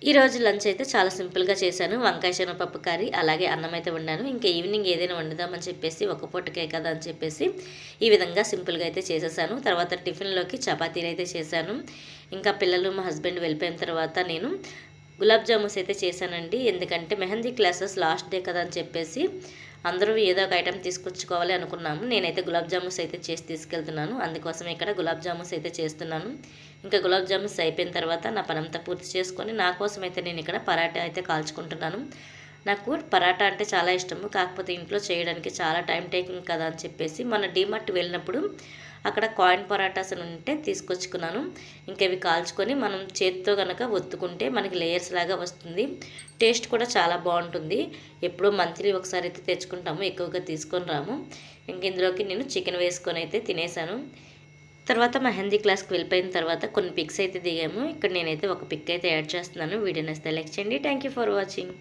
ఈరోజు లంచ్ అయితే చాలా సింపుల్గా చేశాను. వంకాయ శనగపప్పు కర్రీ, అలాగే అన్నం అయితే వండాను. ఇంకా ఈవినింగ్ ఏదైనా వండుదామని చెప్పేసి ఒక పూటకే కదా అని చెప్పేసి ఈ విధంగా సింపుల్గా అయితే చేసేసాను. తర్వాత టిఫిన్లోకి చపాతీలు అయితే చేశాను. ఇంకా పిల్లలు మా హస్బెండ్ వెళ్ళిపోయిన తర్వాత నేను గులాబ్ జామున్స్ అయితే చేశానండి. ఎందుకంటే మెహందీ క్లాసెస్ లాస్ట్ డే కదా అని చెప్పేసి అందరూ ఏదో ఒక ఐటెం తీసుకొచ్చుకోవాలి అనుకున్నాము. నేనైతే గులాబ్ జామున్స్ అయితే చేసి తీసుకెళ్తున్నాను. అందుకోసం ఇక్కడ గులాబ్ జామున్స్ అయితే చేస్తున్నాను. ఇంకా గులాబ్ జామున్స్ అయిపోయిన తర్వాత నా పనంతా పూర్తి చేసుకొని నా కోసం అయితే నేను ఇక్కడ పరాటా అయితే కాల్చుకుంటున్నాను. నాకు పరాటా అంటే చాలా ఇష్టము. కాకపోతే ఇంట్లో చేయడానికి చాలా టైం టేకింగ్ కదా అని చెప్పేసి మన డీమార్ట్ వెళ్ళినప్పుడు అక్కడ కాయిన్ పరాటాస్ అని ఉంటే తీసుకొచ్చుకున్నాను. ఇంకా ఇవి కాల్చుకొని మనం చేతితో కనుక ఒత్తుకుంటే మనకి లేయర్స్ లాగా వస్తుంది. టేస్ట్ కూడా చాలా బాగుంటుంది. ఎప్పుడో మంత్లీ ఒకసారి అయితే తెచ్చుకుంటాము, ఎక్కువగా తీసుకొని రాము. ఇంక ఇందులోకి నేను చికెన్ వేసుకొని అయితే తినేసాను. తర్వాత మెహందీ క్లాస్కి వెళ్ళిపోయిన తర్వాత కొన్ని పిక్స్ అయితే దిగాము. ఇక్కడ నేనైతే ఒక పిక్ అయితే యాడ్ చేస్తున్నాను. వీడియో నచ్చితే లైక్ చేయండి. Thank you for watching.